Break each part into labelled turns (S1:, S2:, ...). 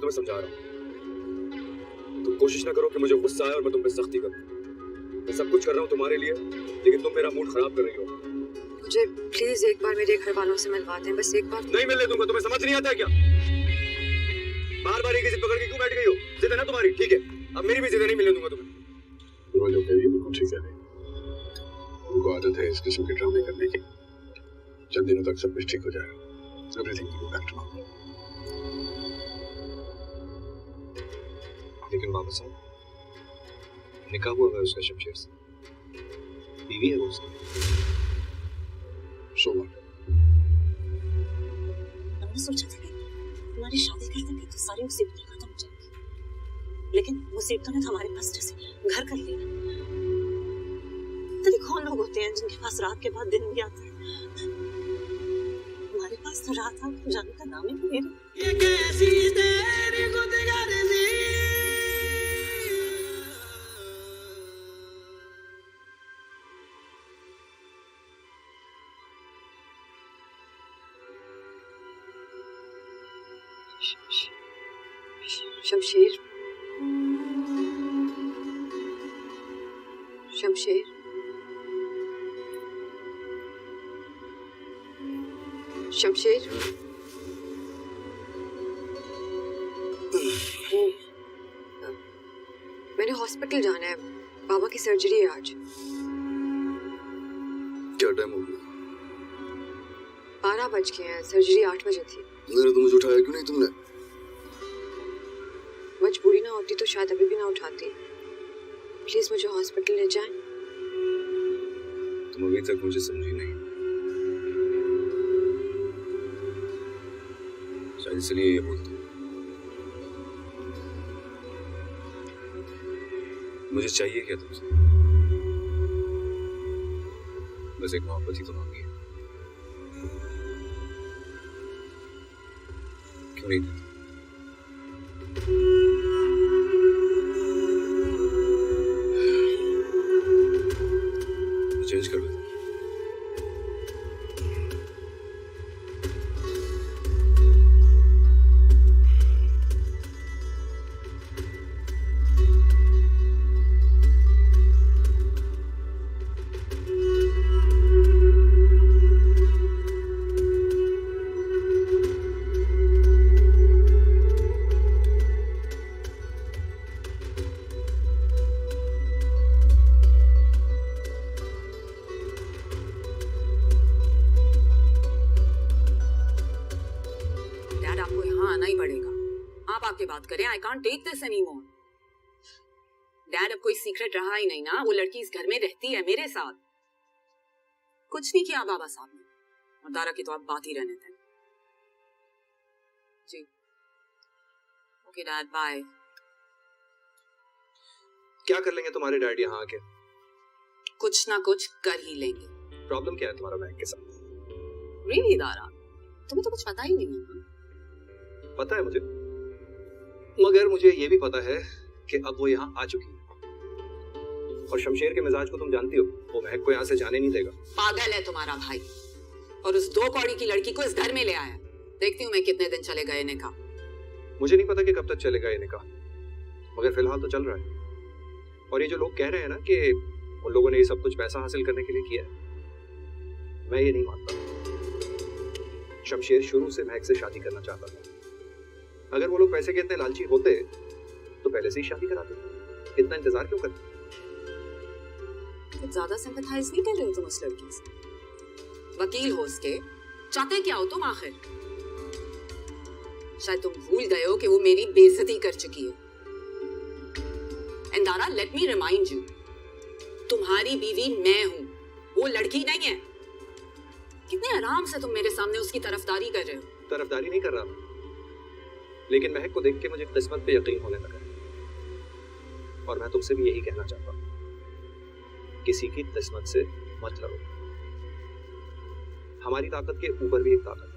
S1: तुम्हें समझा रहा हूँ। तुम कोशिश ना करो कि मुझे गुस्सा आए और मैं तुम पे सख्ती करूँ। मैं सब कुछ कर रहा हूँ तुम्हारे लिए, लेकिन तुम मेरा मूड खराब कर रही हो।
S2: मुझे प्लीज एक बार मेरे घर वालों से मिलवा दें, बस एक बार।
S1: नहीं मिलने दूंगा। तुम्हें समझ नहीं आता है क्या? बार बार एक जिद पकड़ के क्यों बैठ गई हो? जिद है ना तुम्हारी, ठीक है, अब मेरी भी जिद है, नहीं मिलने दूंगा तुम्हें।
S3: वो जो कह रही है बिल्कुल ठीक है। उनको आदत है इस किस्म के ड्रामे करने की। चंद दिनों तक सब कुछ ठीक हो जाएगा। Everything will go back to normal.
S1: लेकिन बाबा साहब, निकाह हुआ है उसका शमशेर से, बीवी है वो उसकी।
S3: So what?
S4: हमने सोचा था कि हमारी शादी कर देंगे तो सारी मुसीबतें खत्म हो जाएंगी, लेकिन मुसीबतों ने तो हमारे पास जैसे घर कर लिया। तो कौन लोग होते हैं जिनके पास रात के बाद दिन भी आता है? हमारे पास तो रात आ जाने का नाम ही नहीं ले रही। ये कैसी तेरी गुदगर्जी।
S2: शमशेर, शमशेर, शमशेर। मैंने हॉस्पिटल जाना है, बाबा की सर्जरी है आज।
S1: क्या टाइम हो गया?
S2: 12 बज गए हैं, सर्जरी 8 बजे थी।
S1: मेरे तो मुझे उठाया क्यों नहीं तुमने?
S2: मजबूरी ना होती तो शायद अभी भी ना उठाती। प्लीज मुझे हॉस्पिटल ले जाएं।
S1: तुम अभी तक मुझे समझी नहीं, शायद इसलिए ये बोलती हूँ। मुझे चाहिए क्या तुमसे? बस एक मोहब्बत ही तो मांगी है। क्यों नहीं देती? चेंज कर देता हूँ।
S5: बात करें। I can't take this anymore. Dad, अब कोई सीक्रेट रहा ही नहीं ना। वो लड़की इस घर में रहती है मेरे साथ। कुछ नहीं किया बाबा साहब ने, और दारा की तो आप बात ही रहने थे। जी ओके डैड, बाय।
S1: क्या कर लेंगे तुम्हारे डैड यहाँ आके?
S5: कुछ ना कुछ कर ही लेंगे।
S1: प्रॉब्लम क्या है तुम्हारा बैंक के साथ?
S5: रियली दारा, तुम्हें तो कुछ पता ही नहीं है।
S1: पता है मुझे, मगर मुझे ये भी पता है कि अब वो यहाँ आ चुकी है। और शमशेर के मिजाज को तुम जानती हो, वो महक को यहाँ से जाने नहीं देगा।
S5: पागल है तुम्हारा भाई, और उस 2 कौड़ी की लड़की को इस घर में ले आया। देखती हूँ मैं कितने दिन चलेगा ये निकाह।
S1: मुझे नहीं पता कि कब तक चलेगा ये निकाह, मगर फिलहाल तो चल रहा है। और ये जो लोग कह रहे हैं ना कि उन लोगों ने ये सब कुछ पैसा हासिल करने के लिए किया है, मैं ये नहीं मानता। शमशेर शुरू से महक से शादी करना चाहता था। अगर वो लोग पैसे के इतने लालची होते तो पहले से ही शादी कराते। इतना इंतजार क्यों करते?
S5: कुछ ज्यादा सिंपैथाइज नहीं कर रहे हो तुम उस लड़की से? वकील हो उसके, चाहते क्या हो तुम आखिर? शायद तुम भूल गए हो कि वो मेरी बेइज्जती कर चुकी है। And Dara, let me remind you, तुम्हारी बीवी मैं हूं, वो लड़की नहीं है। कितने आराम से तुम मेरे सामने उसकी तरफदारी कर रहे हो।
S1: तरफदारी नहीं कर रहा मैं, लेकिन महक को देख के मुझे किस्मत पे यकीन होने लगा। और मैं तुमसे भी यही कहना चाहता हूँ, किसी की किस्मत से मत लड़ो। हमारी ताकत के ऊपर भी एक ताकत है।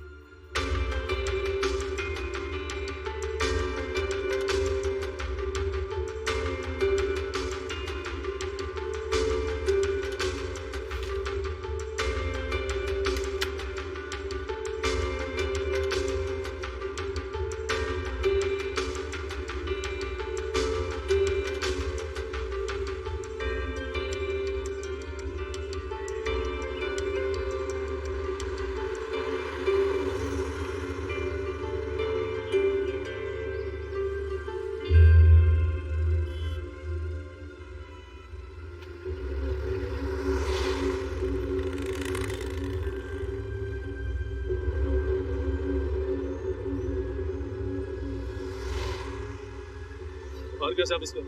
S6: कैसे आप इसको?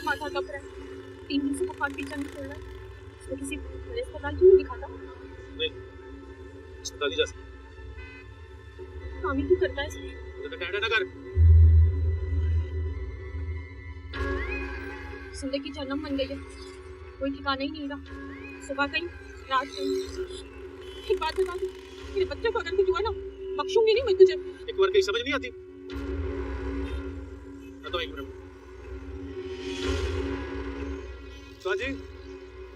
S7: माथा कब रहा है, 3 दिन से बुखार पीछा नहीं छोड़ रहा है। इसको किसी बड़े अस्पताल क्यों नहीं दिखाता?
S6: नहीं, अस्पताल ही जा सकते।
S7: काम ही क्यों करता है इसमें?
S6: तो टेंडर ना कर।
S7: जिंदगी जन्म बन गई है, कोई ठिकाना ही नहीं रहा। सुबह कहीं, रात कहीं। एक बात बता दूं, मेरे बच्चे को अगर कुछ हुआ ना, बख्शूंगी नहीं मैं तुझे।
S6: एक बार कहीं समझ नहीं आती। तो एक मिनट।
S1: जी,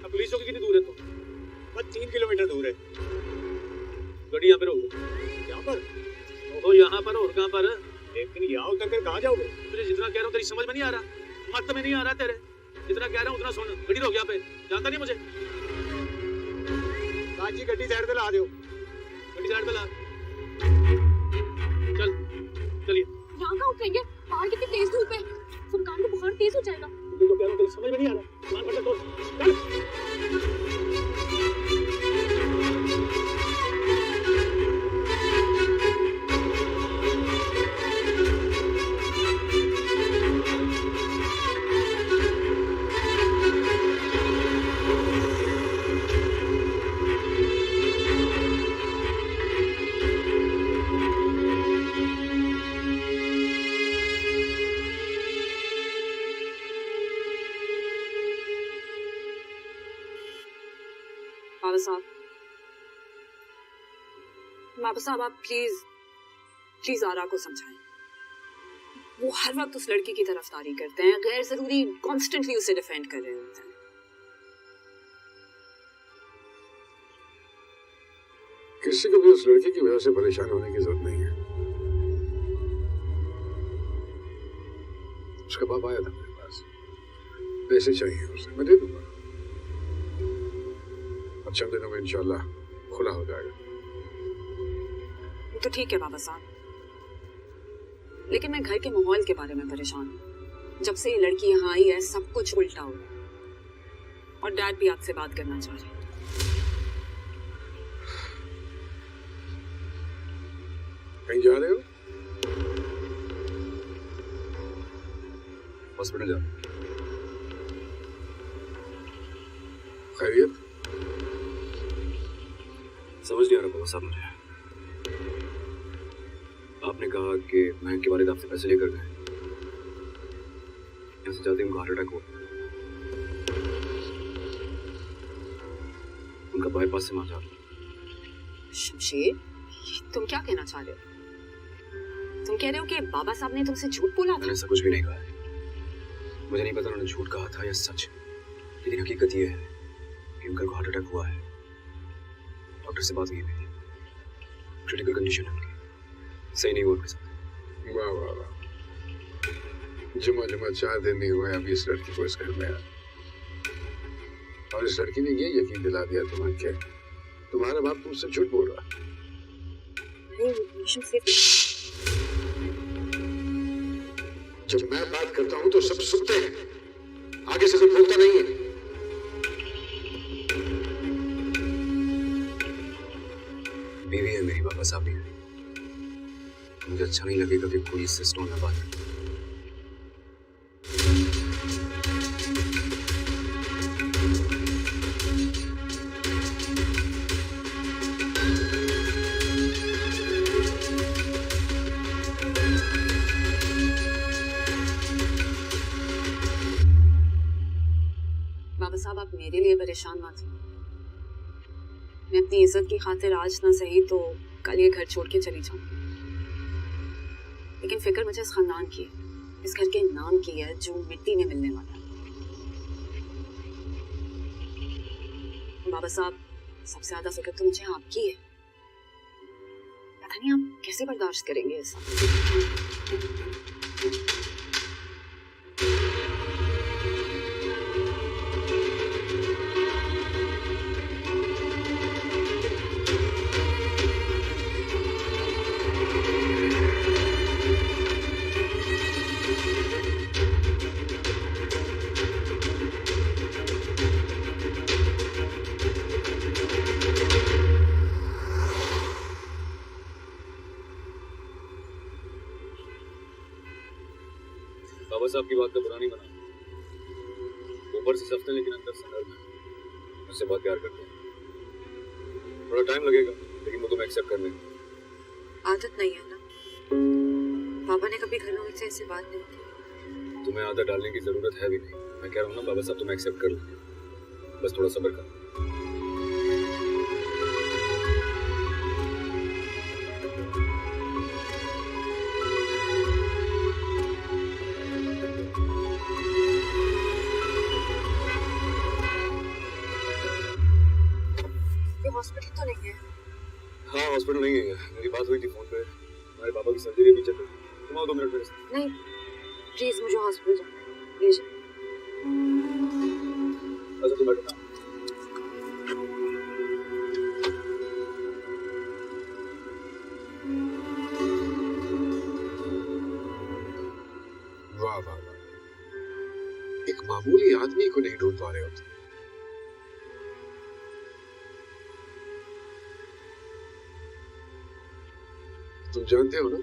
S6: अब पुलिस चौकी कितनी दूर है? तो
S1: बस 3 किलोमीटर दूर है।
S6: गाड़ी यहाँ पे रोक दो।
S1: यहाँ पर?
S6: ओहो, यहाँ पर और कहाँ पर?
S1: लेकिन यहाँ उतर कर कहाँ जाओगे?
S6: तुझे जितना कह रहा हूँ तेरी समझ में नहीं आ रहा, मत में नहीं आ रहा तेरे। जितना कह रहा हूँ उतना सुन। गाड़ी रोक यहाँ पे, जानता नहीं मुझे।
S1: जी गड्डी साइड पे ला दो।
S6: गाड़ी साइड पे ला। चल, चलिए।
S7: यहाँ कहाँ उतरेंगे? बाहर कितनी तेज धूप है, फुरकान को बुखार तेज हो जाएगा।
S6: तुझे कह रहा हूँ तेरी समझ में नहीं आ रहा। मान पड़ता तो चल।
S5: बाबा साहब आप प्लीज आरा को समझाएं। वो हर वक्त उस लड़की की तरफदारी करते हैं, गैर जरूरी कॉन्स्टेंटली उसे डिफेंड कर रहे होते हैं।
S3: किसी को भी उस लड़की की वजह से परेशान होने की जरूरत नहीं है। उसका बाप आया था मेरे पास, पैसे चाहिए उसे, मैं दे दूंगा। अच्छा दिनों में इंशाल्लाह खुला हो जाएगा।
S5: तो ठीक है बाबा साहब, लेकिन मैं घर के माहौल के बारे में परेशान हूँ। जब से ये लड़की यहाँ आई है सब कुछ उल्टा हो गया और डैड भी आपसे बात करना चाह रहे हैं।
S3: कहीं जा रहे हो?
S1: हॉस्पिटल जा।
S3: खैरियत?
S1: समझ नहीं आ रहा बाबा साहब मुझे। आपने कहा कि बैंक के वालिद आपसे पैसे लेकर गए, ऐसे जाते उनको हार्ट अटैक हुआ, उनका बाईपास से मार जा रहा।
S5: शमशेर, तुम क्या कहना चाह रहे हो? तुम कह रहे हो कि बाबा साहब ने तुमसे झूठ बोला था?
S1: मैंने ऐसा कुछ भी नहीं कहा है। मुझे नहीं पता उन्होंने झूठ कहा था या सच, लेकिन हकीकत ये है कि अंकल को हार्ट अटैक हुआ है। डॉक्टर से बात की मेरी, क्रिटिकल कंडीशन है उनकी, सही नहीं हुआ उनके साथ।
S3: वाह वाह वाह, जुमा 4 दिन नहीं हुए अभी इस लड़की को इस घर में आया, और इस लड़की ने ये यकीन दिला दिया तुम्हें कि तुम्हारा बाप तुमसे झूठ बोल रहा है। जब मैं बात करता हूं तो सब सुनते हैं, आगे से कोई बोलता नहीं है।
S1: बीवी है मेरी, बाबा साहब भी है। मुझे अच्छा नहीं लगेगा कि कोई इससे स्टोन में बात करे।
S5: बाबा साहब आप मेरे लिए परेशान मत हो। मैं अपनी इज्जत की खातिर आज ना सही तो कल ये घर छोड़ के चली जाऊंगी, लेकिन फिक्र मुझे इस खानदान की है, इस घर के नाम की है जो मिट्टी में मिलने वाला है। बाबा साहब सबसे ज्यादा फिक्र तो मुझे आपकी है। पता नहीं आप कैसे बर्दाश्त करेंगे ऐसा।
S1: साहब की बात का बुरा नहीं बना, ऊपर से सख्त है लेकिन अंदर से नर्म है, मुझसे बहुत प्यार करते हैं। थोड़ा टाइम लगेगा लेकिन वो तुम्हें एक्सेप्ट कर लेंगे।
S2: आदत नहीं है ना, पापा ने कभी घर में मुझसे ऐसी बात नहीं की।
S1: तुम्हें आदत डालने की जरूरत है भी नहीं, मैं कह रहा हूँ ना बाबा साहब तुम्हें एक्सेप्ट कर लेंगे, बस थोड़ा सब्र करो।
S2: हॉस्पिटल तो नहीं है?
S1: हाँ हॉस्पिटल नहीं है, मेरी बात हुई थी फोन पे, हमारे पापा की सर्जरी अभी चल रही है। तुम आओ 2 मिनट में।
S2: नहीं प्लीज, मुझे हॉस्पिटल जाना है, ले जाओ।
S1: अच्छा तुम बैठो ना।
S3: वाह वाह वाह, एक मामूली आदमी को नहीं ढूंढ पा रहे होते। तुम जानते हो ना,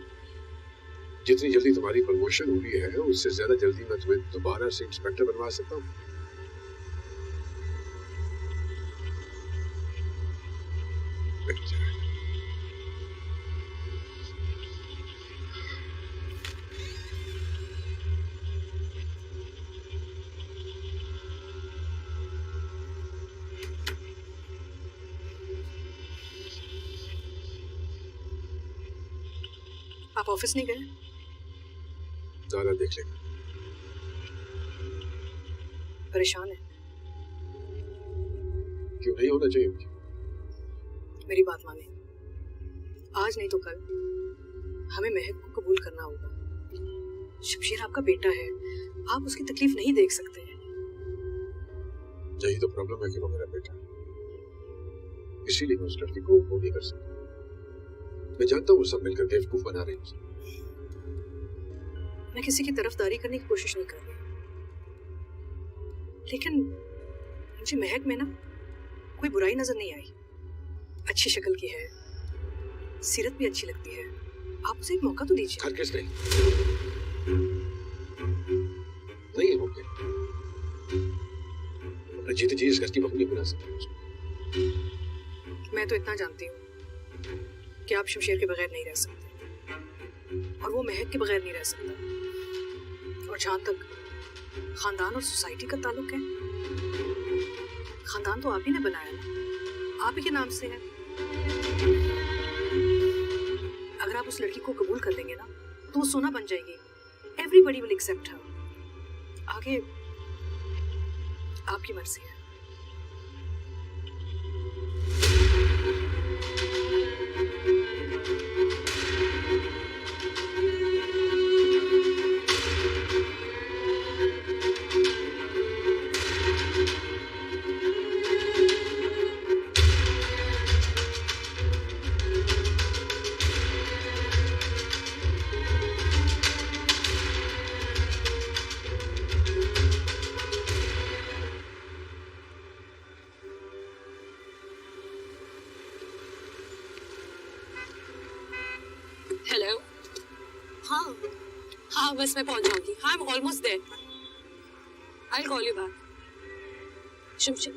S3: जितनी जल्दी तुम्हारी प्रमोशन हुई है उससे ज्यादा जल्दी मैं तुम्हें दोबारा से इंस्पेक्टर बनवा सकता हूँ।
S7: आप ऑफिस नहीं गए?
S3: दादा देख लेगा।
S7: परेशान है?
S3: क्यों नहीं होना चाहिए मुझे?
S7: मेरी बात माने, आज नहीं तो कल हमें महक को कबूल करना होगा। शमशेर आपका बेटा है, आप उसकी तकलीफ नहीं देख सकते हैं।
S3: यही तो प्रॉब्लम है कि वो मेरा बेटा है, इसीलिए मैं उस लड़की को वो नहीं कर सकता। मैं जानता हूँ वो सब मिलकर बेवकूफ बना रहे हैं।
S7: मैं किसी की तरफदारी करने की कोशिश नहीं कर रही, लेकिन मुझे महक में ना कोई बुराई नजर नहीं आई। अच्छी शक्ल की है, सीरत भी अच्छी लगती है, आप उसे एक मौका तो दीजिए।
S3: हरगिज़ नहीं, नहीं है मौके। अपने जीते जी इस घर की बहू नहीं बना सकते।
S7: मैं तो इतना जानती हूँ कि आप शमशेर के बगैर नहीं रह सकते, और वो महक के बगैर नहीं रह सकता। और जहाँ तक खानदान और सोसाइटी का ताल्लुक है, खानदान तो आप ही ने बनाया ना, आप ही के नाम से है। अगर आप उस लड़की को कबूल कर लेंगे ना तो वो सोना बन जाएगी। एवरीबडी विल एक्सेप्ट हर। आगे आपकी मर्जी है।
S5: हेलो, हाँ हाँ बस मैं पहुंच जाऊंगी। हाँ I am almost there, I will call you back. Shamsher,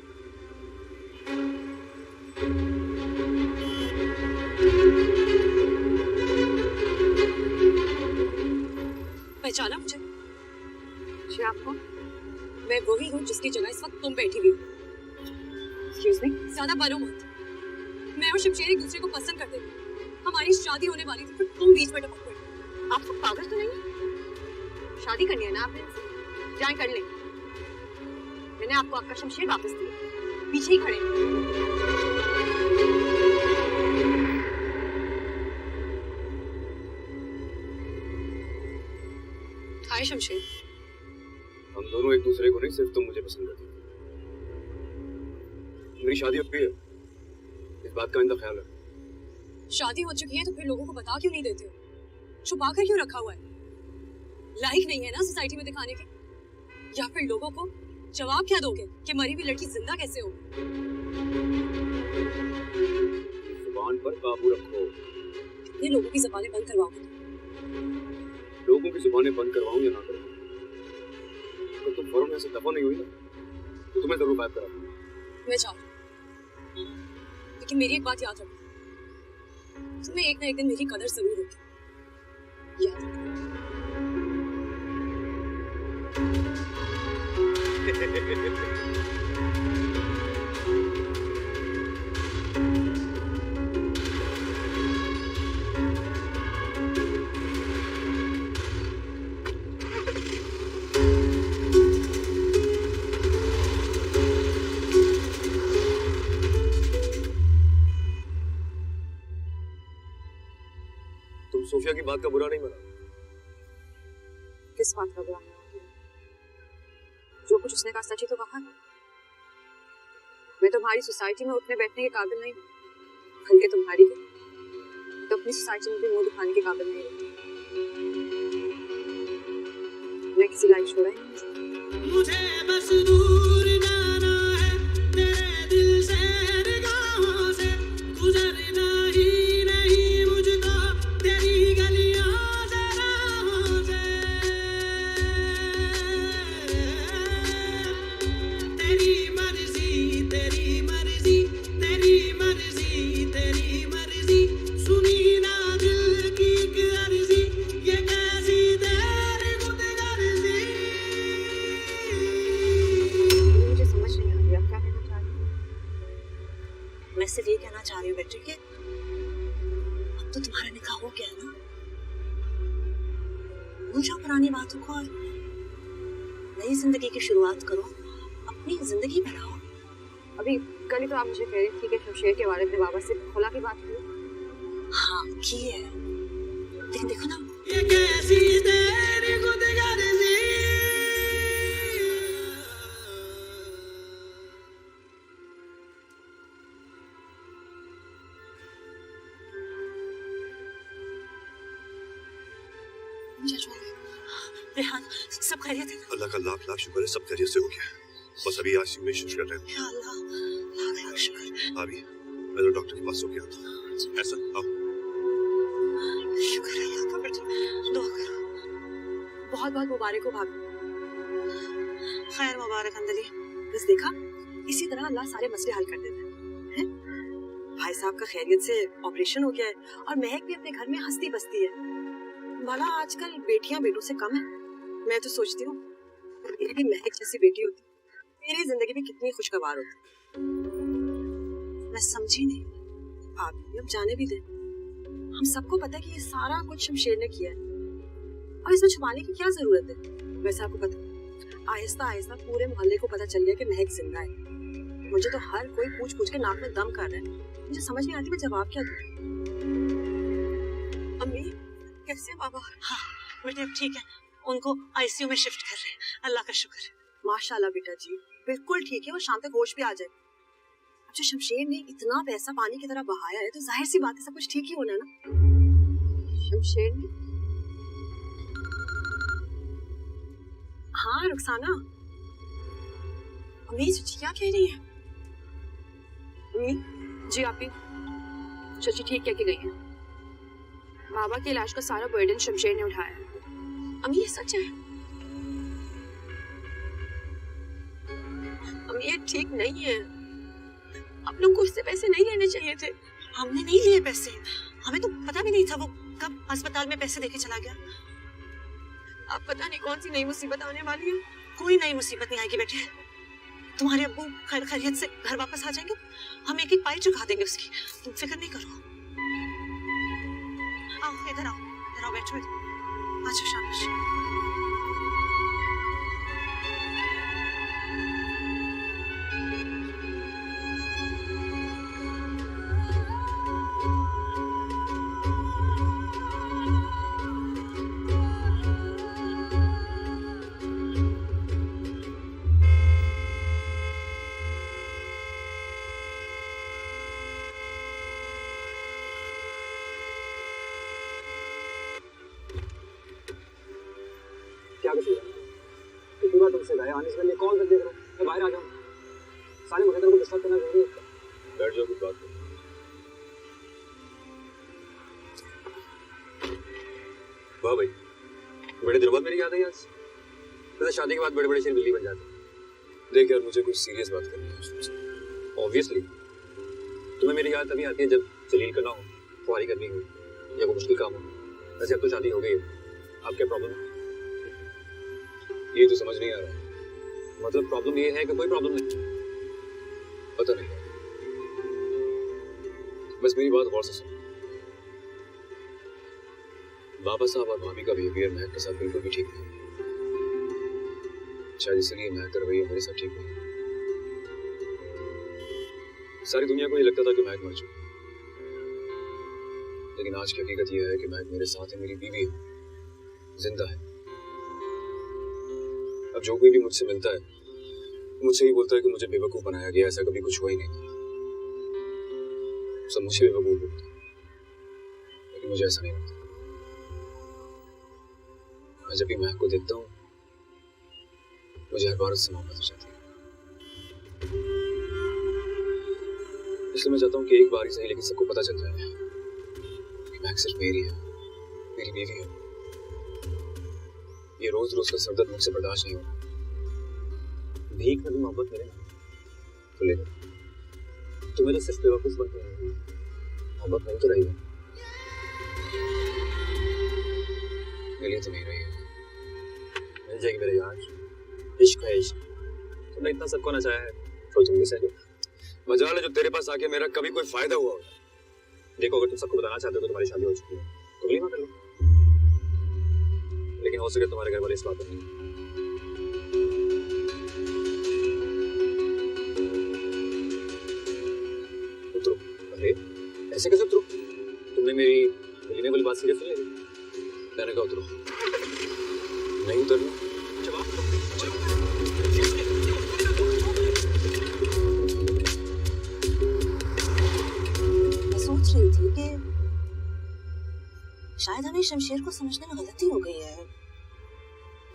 S5: पहचाना मुझे?
S2: जी आपको?
S5: मैं वही हूँ जिसकी जगह इस वक्त तुम बैठी हुई हो।
S2: Excuse me?
S5: ज्यादा बनो मत। मैं और शमशेर एक दूसरे को पसंद करते थे, हमारी शादी होने वाली थी, फिर तुम बीच में टपक पड़ी।
S2: आप सब पागल तो नहीं? शादी करनी है ना आपने? जाए कर ले। मैंने आपको आपका शमशेर वापस दिया, पीछे ही खड़े हैं।
S7: हाय शमशेर।
S1: हम दोनों एक दूसरे को नहीं, सिर्फ तुम मुझे पसंद करती हो। मेरी शादी हो गई है, इस बात का इनका ख्याल है।
S5: शादी हो चुकी है तो फिर लोगों को बता क्यों नहीं देते हो? छुपा कर क्यों रखा हुआ है? लायक नहीं है ना सोसाइटी में दिखाने के? या फिर लोगों को जवाब क्या दोगे कि मरी हुई लड़की जिंदा कैसे हो?
S1: जुबान पर काबू रखो।
S5: कितने लोगों की जुबानें बंद करवाओगे?
S1: लोगों की जुबानें बंद करवाऊं या ना करवाऊं, फौरन ऐसे दफा नहीं हुई ना तो तुम्हें जरूर बात करा।
S2: मैं चाहूँ, लेकिन मेरी एक बात याद रखो, तुम्हें एक ना एक दिन मेरी कदर जरूर होगी, याद रखो।
S1: तुम सोफिया की बात का बुरा नहीं माना?
S2: किस बात का बुरा? जो कुछ उसने कहा सच ही तो कहा। मैं तुम्हारी सोसाइटी में उठने बैठने के काबिल नहीं, बल्कि तुम्हारी तो अपनी सोसाइटी में भी मुंह दिखाने के काबिल नहीं रहती। मैं किसी लायक छोड़ा ही नहीं।
S8: मुझे बस दूर जाना है तेरे दिल से, निगाहों से गुजरना ही नहीं मुझको तेरी गलियों से, राहों से। तेरी मर्जी तेरी मर्जी तेरी मर्जी तेरी मर्जी, सुनी ना दिल की एक अर्जी, ये कैसी तेरी खुदगर्जी।
S2: मुझे समझ नहीं आ रही आप क्या कहना चाह रही हो।
S4: मैं सिर्फ ये कहना चाह रही हूँ बेटे कि अब तो तुम्हारा निकाह हो गया ना, भूल जाओ पुरानी बातों को और नई जिंदगी की शुरुआत करो, अपनी जिंदगी बनाओ।
S2: अभी कल ही तो आप मुझे कह रही थी कि शमशेर के वालिद ने बाबा से खुला की बात की।
S4: हाँ की है, लेकिन देखो ना
S8: ये कैसी तेरी खुदगर्जी।
S4: रेहान सब खैरियत है ना?
S9: अल्लाह का लाख लाख शुक्र है, सब खैरियत से हो गया। बस अभी आईसीयू में शिफ्ट कर रहे हैं।
S4: या अल्लाह, लाख लाख शुक्र।
S9: अभी मैं तो डॉक्टर के पास हो गया था। ऐसा आओ।
S4: शुक्र है अल्लाह का बेटा, दुआ करो।
S2: बहुत बहुत मुबारक हो भाभी।
S4: खैर मुबारक अंदली।
S2: बस देखा, इसी तरह अल्लाह सारे मसले हल कर देता है। भाई साहब का खैरियत से ऑपरेशन हो गया है और महक भी अपने घर में हंसती बसती है। भला आजकल बेटियां बेटों से कम है। मैं तो सोचती हूँ मेरी भी महक जैसी बेटी होती, मेरी जिंदगी भी कितनी खुशगवार होती।
S4: मैं समझी नहीं।
S2: भाभी अब जाने भी दे, हम सबको पता है कि ये सारा कुछ शमशेर ने किया है और इसमें छुपाने की क्या जरूरत है। वैसे आपको पता है, आहिस्ता आहिस्ता पूरे मोहल्ले को पता चल गया कि महक जिंदा है। मुझे तो हर कोई पूछ पूछ के नाक में दम कर रहा है। मुझे समझ नहीं आती मैं जवाब क्या दूं। अम्मी कैसे बाबा?
S4: हाँ बेटे अब ठीक है, उनको आईसीयू में शिफ्ट कर रहे हैं, अल्लाह का शुक्र है।
S2: माशाल्लाह बेटा जी, बिल्कुल ठीक है, वो शाम तक होश भी आ जाए। अब जो शमशेर ने इतना पैसा पानी की तरह बहाया है तो जाहिर सी बात है सब कुछ ठीक ही होना है ना। शमशेर ने? हाँ रुखसाना। अम्मी चाची क्या कह रही है? अम्मी जी आप ही, चाची ठीक कह के गई है। बाबा के इलाज का सारा बर्डन शमशेर ने उठाया है। अम्मी ये सच है? अम्मी ये ठीक नहीं है, आप लोगों को उससे पैसे नहीं लेने चाहिए थे।
S4: हमने नहीं लिए पैसे, हमें तो पता भी नहीं था वो कब अस्पताल में पैसे देके चला गया।
S2: अब पता नहीं कौन सी नई मुसीबत आने वाली है।
S4: कोई नई मुसीबत नहीं आएगी बेटे, तुम्हारे अब्बू खैर खैरियत से घर वापस आ जाएंगे, हम एक एक पाई चुका देंगे उसकी, तुम फिक्र नहीं करो। आओ इधर आओ, इधर आओ, बैठो बैठो। अच्छा शाबाश।
S1: क्या कसूर है? कितनी बार तुमसे गए, आने से पहले कॉल कर देख रहा हूँ, मैं बाहर आ जाऊँ। सारे मुकद्दर को डिस्टर्ब करना जरूरी है। बैठ जाओ, कुछ बात करो। वाह भाई, बड़े दिनों बाद मेरी याद आई आज। वैसे शादी के बाद बड़े बड़े शेर बिल्ली बन जाते हैं। देख यार, मुझे कुछ सीरियस बात करनी है तुमसे। ऑब्वियसली तुम्हें मेरी याद तभी आती है जब जलील करना हो, फुहारी करनी हो या कोई मुश्किल काम हो। वैसे अब तो शादी हो गई है, अब क्या प्रॉब्लम है? ये तो समझ नहीं आ रहा। मतलब प्रॉब्लम ये है कि कोई प्रॉब्लम नहीं? पता नहीं, बस मेरी बात गौर से सुनो। बाबा साहब और भाभी का बिहेवियर महक के साथ बिल्कुल भी ठीक नहीं। शायद इसलिए महक का रवैया मेरे साथ ठीक नहीं। सारी दुनिया को ये लगता था कि महक मर चुकी, लेकिन आज की हकीकत यह है कि महक मेरे साथ है, मेरी बीवी है, जिंदा है। अब जो कोई भी मुझसे मिलता है मुझसे ही बोलता है कि मुझे बेवकूफ बनाया गया, ऐसा कभी कुछ हुआ ही नहीं। सब मुझे बेवकूफ बोलते हैं, लेकिन मुझे ऐसा नहीं लगता। मैं जब भी महक को देखता हूँ मुझे हर बार उससे मोहब्बत हो जाती है। इसलिए मैं चाहता हूँ कि एक बार ही सही लेकिन सबको पता चल जाए कि महक सिर्फ मेरी है, मेरी बीवी है। ये रोज रोज का सरदर्द मुझसे बर्दाश्त नहीं होगा। भीख में भी मोहब्बत मिले तो ले लो। तुम्हें तो सिर्फ बेवकूफ बनते हैं, मोहब्बत नहीं तो रही है। मेरे लिए तो नहीं रही है। मिल जाएगी मेरे यार, इश्क है इश्क। तुमने इतना सबको नचाया है तो तुम भी सह लो। मजाल है जो तेरे पास आके मेरा कभी कोई फायदा हुआ होगा। देखो, अगर तुम सबको बताना चाहते हो कि तुम्हारी शादी हो चुकी है तो वलीमा कर लो, लेकिन हो सके तुम्हारे घर वाले इस बात पर नहीं। उतरो। अरे ऐसे कैसे उतरो? तुमने मेरी वलीमे वाली बात सीरियस नहीं ली? मैंने कहा उतरो। नहीं उतरना। जवाब दो।
S4: मैं सोच रही थी कि शायद हमें शमशेर को समझने में गलती हो गई है।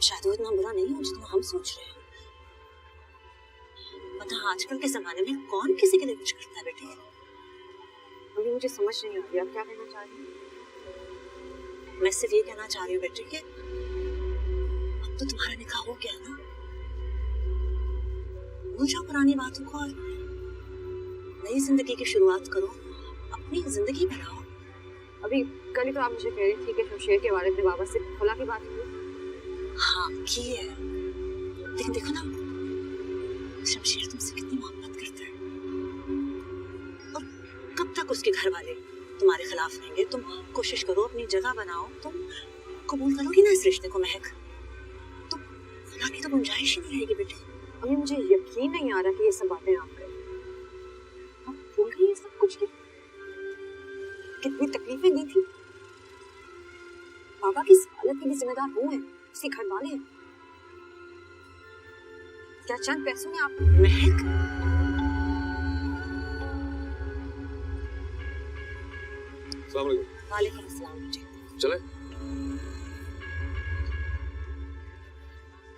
S4: शायद वो इतना बुरा नहीं हो जितना हम सोच रहे हैं। वरना आजकल के जमाने में कौन किसी के लिए कुछ करता है बेटे?
S2: अभी मुझे समझ नहीं आ रही आप क्या कहना चाह रही हैं?
S4: मैं सिर्फ ये कहना चाह रही हूँ बेटे कि अब तो तुम्हारा निकाह हो गया ना। भूल जाओ पुरानी बातों को और नई जिंदगी की शुरुआत करो, अपनी जिंदगी बनाओ।
S2: अभी कल ही तो आप मुझे कह रही थी कि शमशेर के वालिद ने बाबा से खुला की बात की।
S4: हाँ की है, लेकिन देखो ना शमशेर तुमसे कितनी मोहब्बत करता है और कब तक उसके घर वाले तुम्हारे खिलाफ रहेंगे? तुम कोशिश करो, अपनी जगह बनाओ। तुम कबूल करोगी ना इस रिश्ते को महक? तो खुदा की तो गुंजाइश ही नहीं रहेगी बेटे।
S2: अभी मुझे यकीन नहीं आ रहा कि ये सब बातें आप कर आप भूल गई ये सब कुछ। कितनी तकलीफें दी थी। बाबा की इस हालत के भी जिम्मेदार वो हैं, उसके घर वाले हैं। क्या चंद पैसों में आप
S4: महक वालेकुम अस्सलाम बेटे।
S1: चले?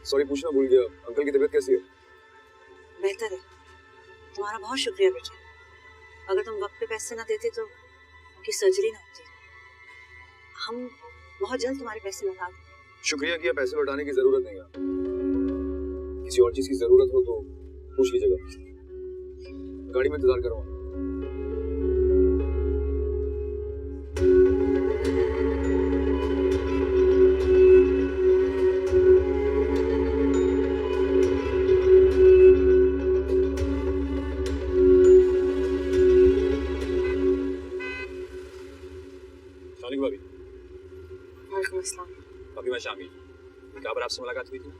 S1: सॉरी पूछना भूल गया, अंकल की तबीयत कैसी है?
S4: बेहतर है। तुम्हारा बहुत शुक्रिया बेटे। अगर तुम वक्त पे पैसे ना देते तो उनकी सर्जरी ना होती। हम बहुत जल्द तुम्हारे पैसे लौटा देंगे।
S1: शुक्रिया किया, पैसे लौटाने की जरूरत नहीं है। किसी और चीज की जरूरत हो तो पूछ लीजिएगा। गाड़ी में इंतजार करो।
S10: अभी मैं शामिल क्या पर आपसे मुलाकात हुई थी?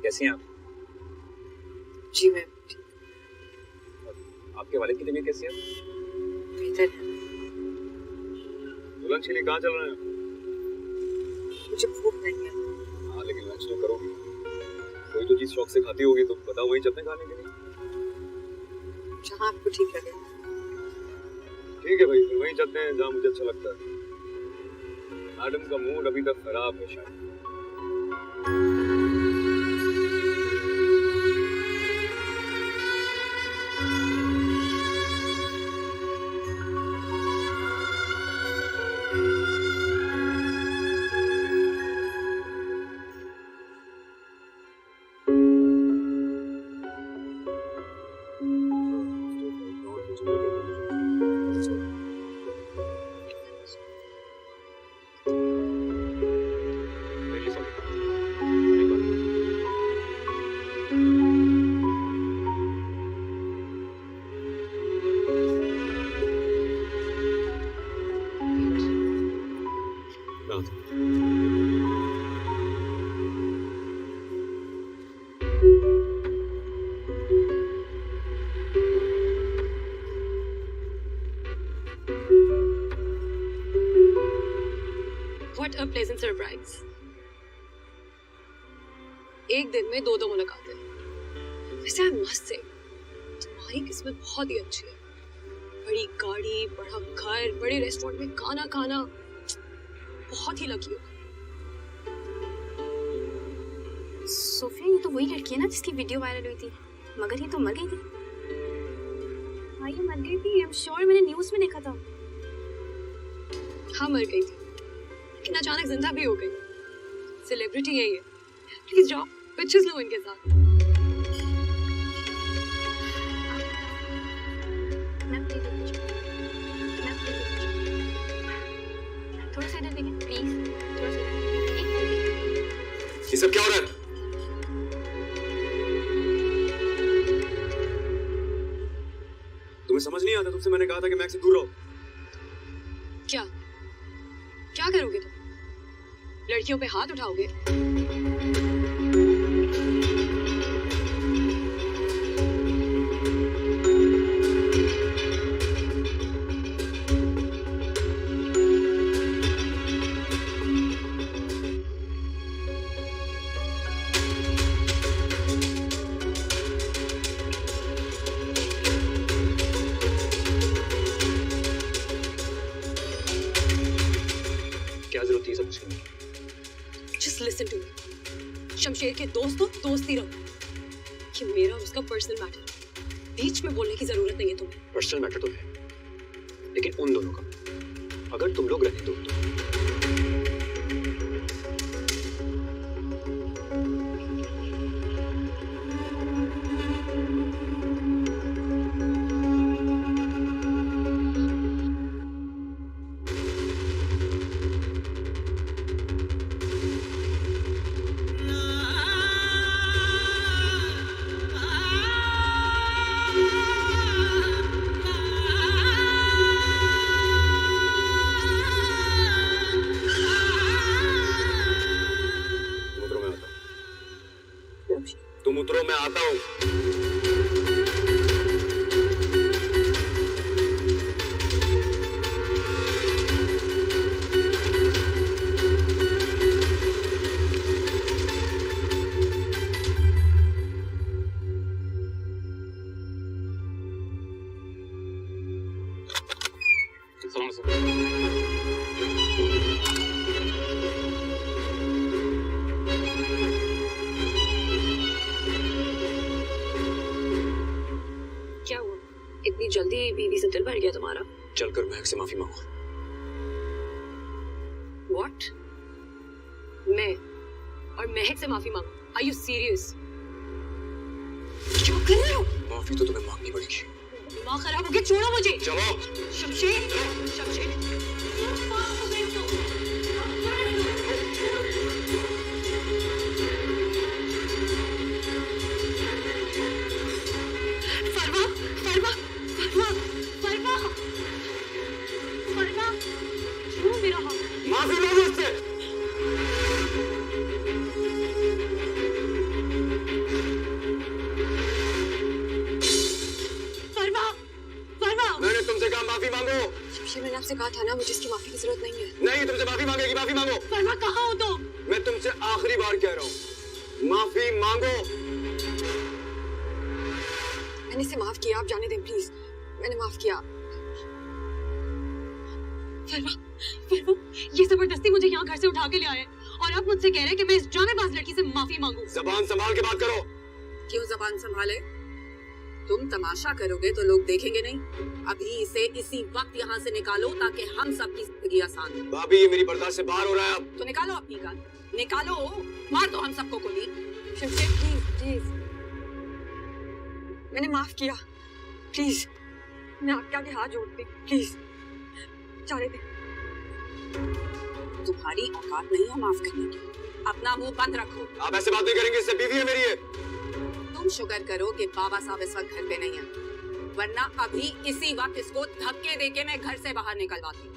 S10: कैसी हैं आप?
S7: जी मैं
S10: आपके वालिद की तबीयत कैसी है?
S7: बेहतर है।
S1: लंच के लिए कहाँ चल रहे हैं?
S7: मुझे भूख नहीं है।
S1: हाँ लेकिन लंच तो करोगी, कोई तो चीज शौक से खाती होगी, तो बताओ वही चलते खाने के लिए।
S7: जहाँ आपको ठीक लगे।
S1: ठीक है भाई, फिर वहीं चलते हैं जहाँ मुझे अच्छा लगता है। मैडम का मूड अभी तक खराब है शायद।
S7: What a pleasant surprise. एक दिन में दो मुलाकातें। वैसे आई मस्ट से तुम्हारी किस्मत बहुत ही अच्छी है। बड़ी गाड़ी, बड़ा घर, बड़े रेस्टोरेंट में खाना खाना, बहुत ही लकी हो।
S11: सोफिया, ये तो वही लड़की है ना जिसकी वीडियो वायरल हुई थी, मगर ये तो मर गई थी। हाँ, ये मर गई थी। आई एम श्योर, मैंने न्यूज़ में देखा था।
S7: हाँ, मर गई थी, लेकिन अचानक जिंदा भी हो गई। सेलिब्रिटी है ये। प्लीज जाओ, पिक्चर्स लो इनके साथ।
S11: थोड़ा सा इधर देखिए प्लीज, थोड़ा सा इधर।
S1: ये सब क्या हो रहा है? तुम्हें समझ नहीं आता? तुमसे मैंने कहा था कि मैक्स से दूर रहो।
S7: क्या क्या करोगे तुम? लड़कियों पे हाथ उठाओगे?
S1: क्या जरूरत थी सब कुछ करने की?
S7: Just listen to me. Shamsher के दोस्त तो दोस्ती रहो। कि मेरा और उसका पर्सनल मैटर, बीच में बोलने की जरूरत नहीं है तुम्हें।
S1: पर्सनल मैटर तो है, लेकिन उन दोनों का। अगर तुम लोग रहते तो तुम उतरो, मैं आता हूँ।
S7: क्या हुआ? इतनी जल्दी बीवी से दिल भर गया तुम्हारा?
S1: चलकर महक से माफी मांगो।
S7: What? मैं और महक से माफी मांगू? Are you serious? क्या कर रहे हो?
S1: माफी तो तुम्हें मांगनी पड़ेगी।
S7: दिमाग खराब हो गया, छोड़ो मुझे।
S1: चलो।
S7: शमशेर, शमशेर। फरवा, फरवा, फरवा, फरवा, फरवा, छोड़ो मेरा हाथ।
S1: माफी लो मुझसे।
S7: फरवा, फरवा।
S1: मैंने तुमसे कहा माफी मांगो।
S7: शमशेर, मैंने आपसे कहा था ना, मुझे इसकी माफी की जरूरत नहीं है।
S1: नहीं, तुमसे माफी मांगेगी, माफी मांगो।
S7: फरवा, कहाँ हो तुम?
S1: मैं तुमसे आखिरी बार कह रहा हूँ, माफी मांगो।
S7: मैंने इसे माफ किया, आप जाने दें प्लीज। मैंने माफ किया। फरवा, फरवा, ये जबरदस्ती मुझे यहाँ घर से उठा के ले आए और आप मुझसे कह रहे हैं कि मैं इस ड्रामेबाज लड़की से माफी मांगू।
S1: जबान संभाल के बात करो।
S5: क्यों जबान संभाले? तुम तमाशा करोगे तो लोग देखेंगे नहीं। अभी इसे इसी वक्त यहाँ से निकालो ताकि हम सबकी जिंदगी आसान हो।
S1: भाभी, ये मेरी बर्दाश्त से बाहर हो रहा है अब।
S5: तो निकालो अपनी गान, निकालो, मार दो हम सबको गोली।
S7: शमशेर, प्लीज, प्लीज, मैंने माफ किया, प्लीज। मैं आपके आगे हाथ जोड़ती, प्लीज जाने दे।
S5: तुम्हारी औकात नहीं है माफ करने की, अपना मुंह बंद रखो।
S1: आप ऐसे बात नहीं करेंगे, इससे बीवी है मेरी है।
S5: तुम शुक्र करो कि बाबा साहब इस वक्त घर पे नहीं है, वरना अभी इसी वक्त इसको धक्के देके मैं घर से बाहर निकलवाती।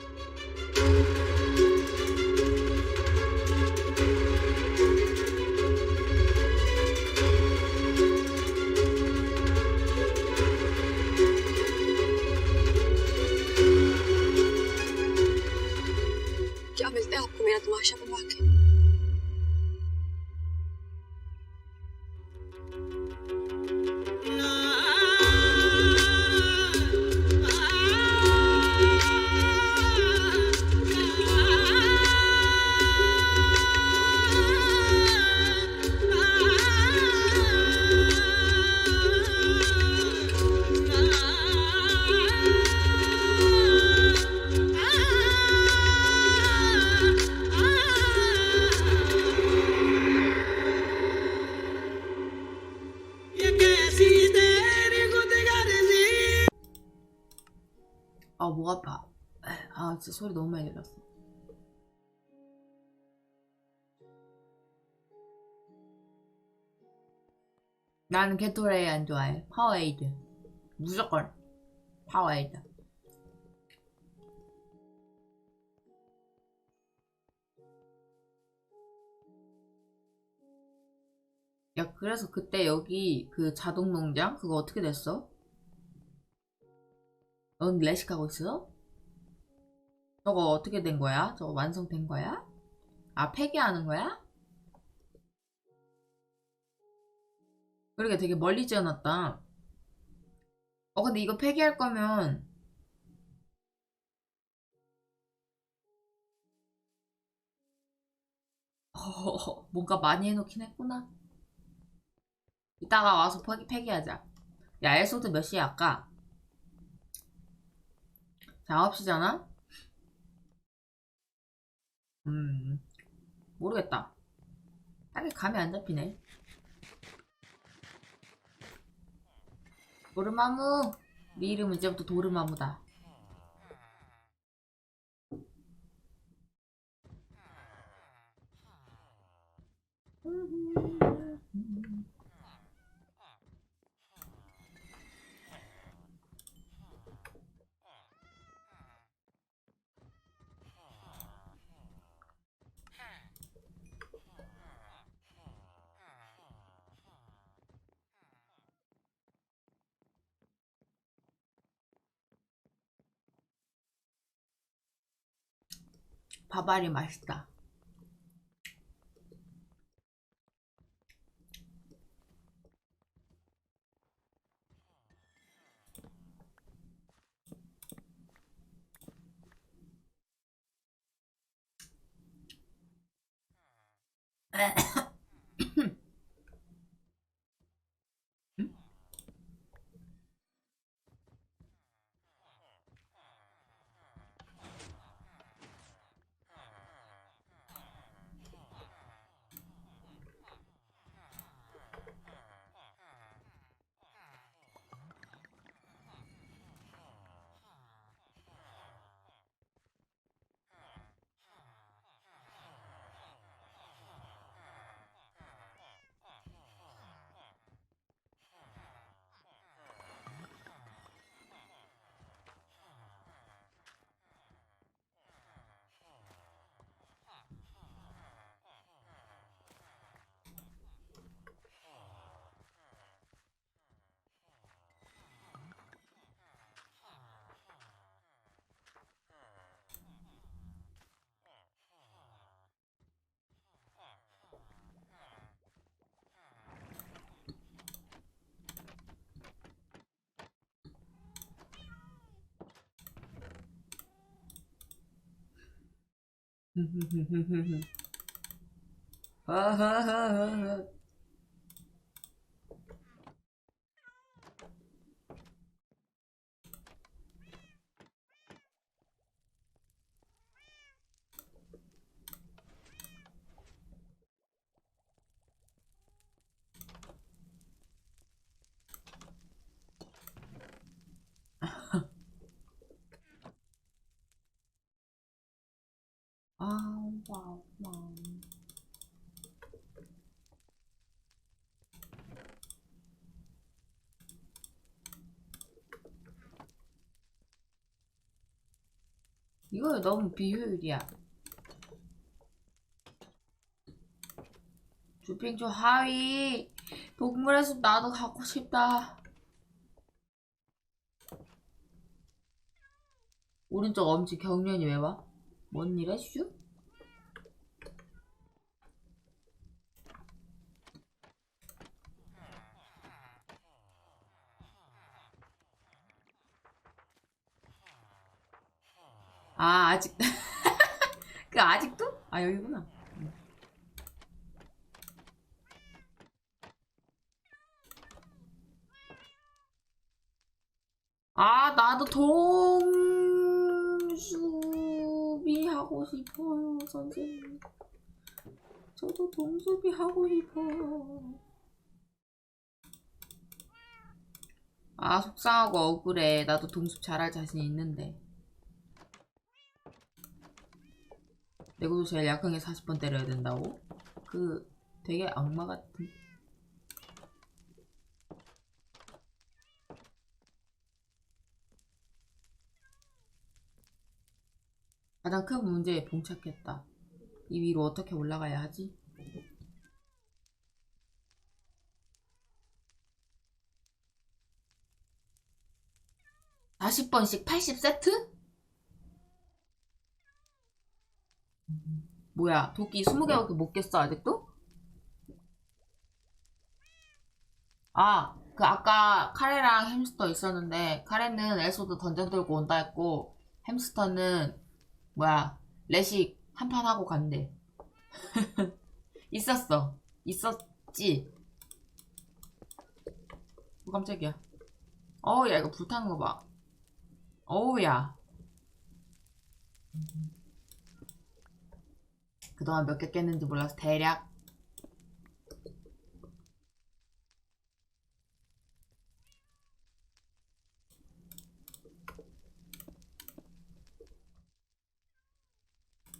S7: क्या मिलता है आपको मेरा तमाशा बनवा के?
S8: ये कैसी तेरी खुदगर्जी।
S12: 아, 목 아파. 아, 진짜 소리 너무 많이 들었어. 나는 게토레이 안 좋아해. 파워에이드. 무조건 파워에이드. 야, 그래서 그때 여기 그 자동 농장 그거 어떻게 됐어? 넌 레식하고 있어? 저거 어떻게 된 거야? 저거 완성된 거야? 아, 폐기하는 거야? 그러게 되게 멀리 지어놨다. 근데 이거 폐기할 거면 뭔가 많이 해놓긴 했구나. 이따가 와서 폐기하자. 야, 에소드 몇 시야 아까? 자, 9시잖아? 모르겠다. 딱히 감이 안 잡히네. 도르마무. 네 이름은 이제부터 도르마무다. 밥알이 맛있다. 이거 너무 비효율이야. 주핑조 하위. 동물의 숲 나도 가고 싶다. 오른쪽 엄지 경련이 왜 와? 뭔 일에 슈? 아, 아직 그 아직도? 아, 여기구나. 아, 나도 동수비 하고 싶어요, 선생님. 저도 동수비 하고 싶어요. 아, 속상하고 억울해. 나도 동숲 잘할 자신 있는데. 내고도 제일 약한 게 40번 때려야 된다고? 그 되게 악마 같은. 가장 큰 문제에 봉착했다. 이 위로 어떻게 올라가야 하지? (40번씩) 80세트? 뭐야, 도끼 20개밖에 못 깼어 아직도? 아, 그 아까 카레랑 햄스터 있었는데 카레는 에소드 던전 들고 온다 했고 햄스터는 뭐야, 레식 한판 하고 간대. 있었지. 깜짝이야. 어우, 야, 이거 불타는 거 봐. 어우, 야. 그동안 몇 개 깼는지 몰라서 대략.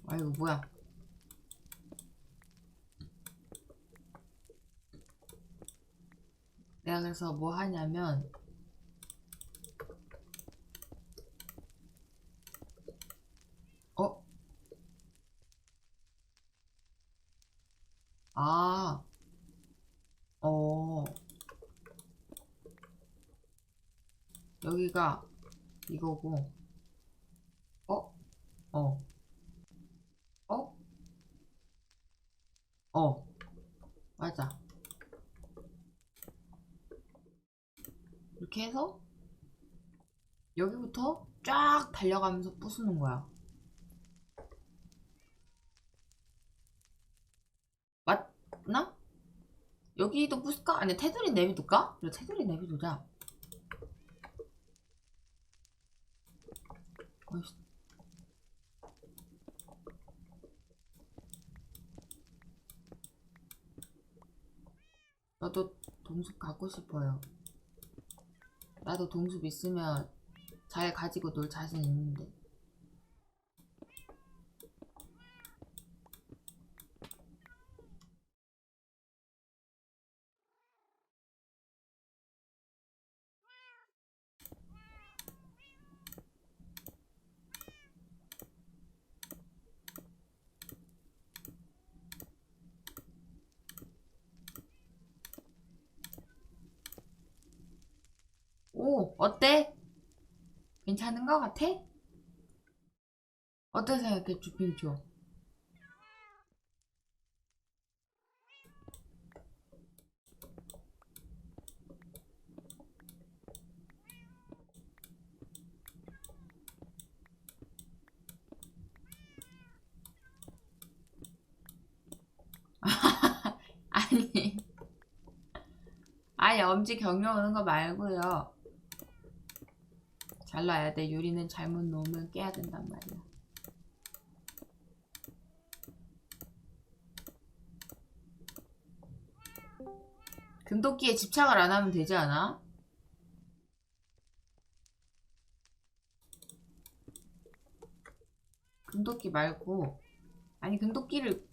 S12: 아이고, 뭐야. 내가 그래서 뭐 하냐면 아, 여기가 이거고, 맞아. 이렇게 해서 여기부터 쫙 달려가면서 부수는 거야. 맞나? 여기도 부술까? 아니, 테두리 내비둘까? 그래, 테두리 내비두자. 어이씨. 나도 동숲 갖고 싶어요. 나도 동숲 있으면 잘 가지고 놀 자신 있는데. 오, 어때? 괜찮은 거 같아? 어떻게 생각해, 주핑초? 아니, 아니, 엄지 경련 오는 거 말고요. 잘 놔야 돼. 유리는 잘못 놓으면 깨야 된단 말이야. 금도끼에 집착을 안 하면 되지 않아? 금도끼 말고, 아니, 금도끼를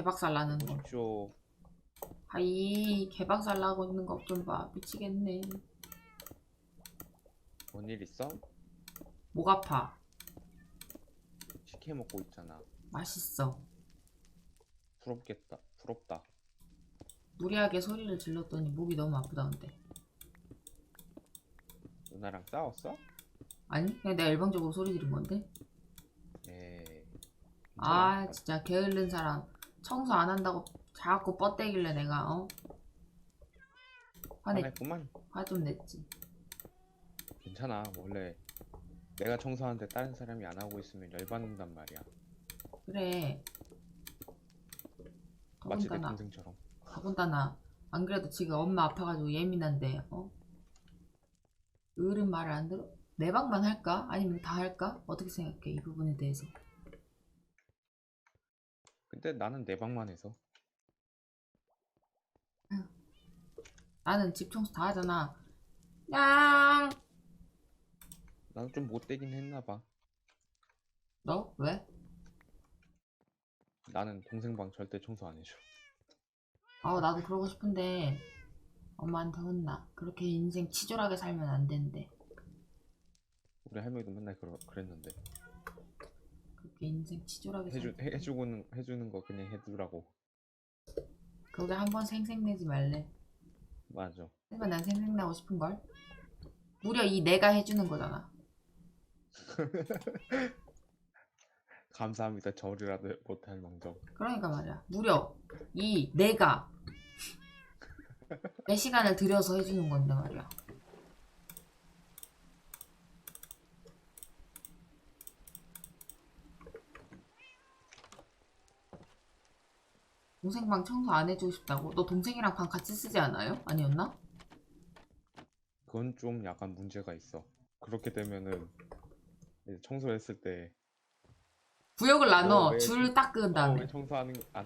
S12: 개박살 나는 거.
S13: 쇼.
S12: 아이 개박살 나고 있는 거 좀 봐. 미치겠네.
S13: 뭔 일 있어?
S12: 목 아파.
S13: 식혜 먹고 있잖아.
S12: 맛있어.
S13: 부럽겠다. 부럽다.
S12: 무리하게 소리를 질렀더니 목이 너무 아프다는데.
S13: 누나랑 싸웠어?
S12: 아니 그냥 내가 일방적으로 소리 지른 건데.
S13: 에이.
S12: 아 진짜 게으른 사람. 청소 안 한다고 자꾸 뻗대길래 내가
S13: 화냈구만.
S12: 화 좀 냈지.
S13: 괜찮아. 원래 내가 청소하는데 다른 사람이 안 하고 있으면 열받는단 말이야.
S12: 그래.
S13: 마치 내
S12: 더군다나
S13: 동생처럼.
S12: 더군다나 안 그래도 지금 엄마 아파가지고 예민한데 어른 말을 안 들어? 내 방만 할까? 아니면 다 할까? 어떻게 생각해 이 부분에 대해서?
S13: 근데 나는 내 방만 해서.
S12: 나는 집 청소 다 하잖아. 냥.
S13: 나도 좀 못되긴 했나봐.
S12: 너? 왜?
S13: 나는 동생 방 절대 청소 안 해줘.
S12: 나도 그러고 싶은데 엄마한테 혼나. 그렇게 인생 치졸하게 살면 안 된대.
S13: 우리 할머니도 맨날 그랬는데.
S12: 그렇게 인생 치졸하게 살면
S13: 해주는 거 그냥 해두라고.
S12: 그게 한번 생색내지 말래.
S13: 맞아.
S12: 하지만 난 생색나고 싶은걸? 무려 이 내가 해주는 거잖아.
S13: 감사합니다. 저리라도 못할 망정.
S12: 그러니까 말이야. 무려 이 내가 내 시간을 들여서 해주는 건데 말이야. 동생 방 청소 안 해주고 싶다고? 너 동생이랑 방 같이 쓰지 않아요? 아니었나?
S13: 그건 좀 약간 문제가 있어. 그렇게 되면은 이제 청소를 했을 때
S12: 구역을 나눠.
S13: 왜
S12: 줄 딱 그은 다음에.
S13: 왜 청소하는 안